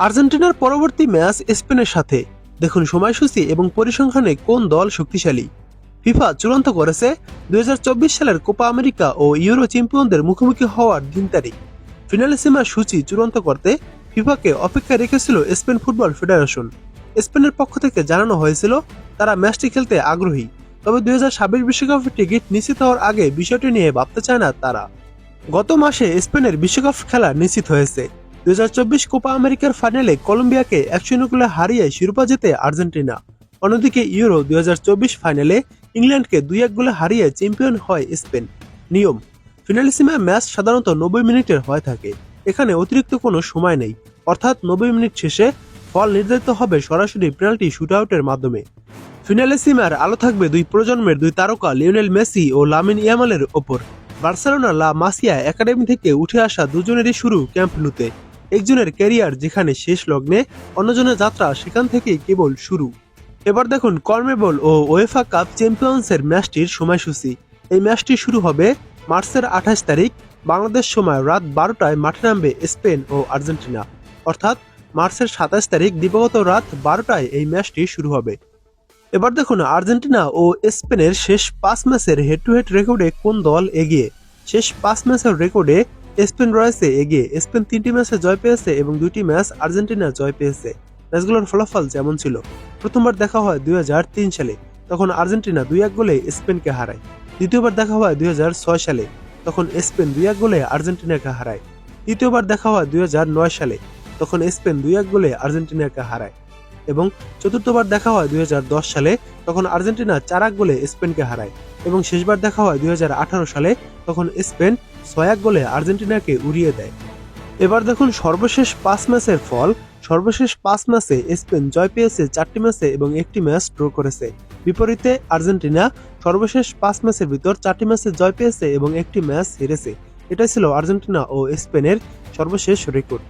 আর্জেন্টিনার পরবর্তী ম্যাচ স্পেনের সাথে। দেখুন সময়সূচি এবং পরিসংখ্যানে কোন দল শক্তিশালী। ফিফা চূড়ান্ত করেছে 2024 সালের কোপা আমেরিকা ও ইউরো চ্যাম্পিয়নদের মুখোমুখি হওয়ার দিন তারিখ। ফিনালিসিমার সূচি চূড়ান্ত করতে ফিফাকে অপেক্ষায় রেখেছিল স্পেন ফুটবল ফেডারেশন। স্পেনের পক্ষ থেকে জানানো হয়েছিল তারা ম্যাচটি খেলতে আগ্রহী, তবে 2026 বিশ্বকাপের টিকিট নিশ্চিত হওয়ার আগে বিষয়টি নিয়ে ভাবতে চায় না তারা। গত মাসে স্পেনের বিশ্বকাপ খেলা নিশ্চিত হয়েছে। 2024 কোপা আমেরিকার ফাইনালে কলম্বিয়াকে 1-0 গোলে হারিয়ে শিরোপা জেতে আর্জেন্টিনা। অন্যদিকে ইউরো 2024 ফাইনালে ইংল্যান্ডকে 2-1 গোলে হারিয়ে চ্যাম্পিয়ন হয় স্পেন। নিয়ম: ফিনালিসিমা ম্যাচ সাধারণত 90 মিনিটের হয়ে থাকে। এখানে অতিরিক্ত কোনো সময় নেই, অর্থাৎ 90 মিনিট শেষে ফল নির্ধারিত হবে সরাসরি পেনাল্টি শুটআউটের মাধ্যমে। ফিনালিসিমার আলো থাকবে দুই প্রজন্মের দুই তারকা লিওনেল মেসি ও লামিন ইয়ামালের ওপর। বার্সেলোনা লা মাসিয়া একাডেমি থেকে উঠে আসা দুজনেরই শুরু ক্যাম্প নুতে। একজনের ক্যারিয়ার যেখানে শেষ লগ্নে, অন্যজনের যাত্রা সেখান থেকেই কেবল শুরু। এবার দেখুন কনমেবল ও ওয়েফা কাপ চ্যাম্পিয়ন্সের ম্যাচটির সময়সূচি। এই ম্যাচটি শুরু হবে মার্চের 28 তারিখ বাংলাদেশ সময় রাত 12টায় মাঠে নামবে স্পেন ও আর্জেন্টিনা। অর্থাৎ মার্চের 27 তারিখ দিবাগত রাত 12টায় এই ম্যাচটি শুরু হবে। এবার দেখুন আর্জেন্টিনা ও স্পেনের শেষ 5 ম্যাচের হেড টু হেড রেকর্ডে কোন দল এগিয়ে। শেষ 5 ম্যাচের রেকর্ডে স্পেন রয়েছে এগিয়ে। স্পেন 3টি ম্যাচে জয় পেয়েছে এবং 2টি ম্যাচ আর্জেন্টিনা জয় পেয়েছে। ম্যাচগুলোর ফলাফল যেমন ছিল: প্রথমবার দেখা হয় 2003 সালে, তখন আর্জেন্টিনা 2-1 গোলে স্পেনকে হারায়। দ্বিতীয়বার দেখা হয় 2006 সালে, তখন স্পেন 2-1 গোলে আর্জেন্টিনাকে হারায়। তৃতীয়বার দেখা হয় 2009 সালে, তখন স্পেন 2-1 গোলে আর্জেন্টিনাকে হারায়। এবং চতুর্থবার দেখা হয় 2010 সালে, তখন আর্জেন্টিনা 4-1 গোলে স্পেনকে হারায়। এবং শেষবার দেখা হয় 2018 সালে, তখন স্পেন 6-1 গোলে আর্জেন্টিনাকে উড়িয়ে দেয়। এবার দেখুন সর্বশেষ 5 ম্যাচের ফল। সর্বশেষ 5 ম্যাচে স্পেন জয় পেয়েছে 4টি ম্যাচে এবং 1টি ম্যাচ ড্র করেছে। বিপরীতে আর্জেন্টিনা সর্বশেষ 5 ম্যাচের ভিতর 4টি ম্যাচে জয় পেয়েছে এবং 1টি ম্যাচ হেরেছে। এটাই ছিল আর্জেন্টিনা ও স্পেনের সর্বশেষ রেকর্ড।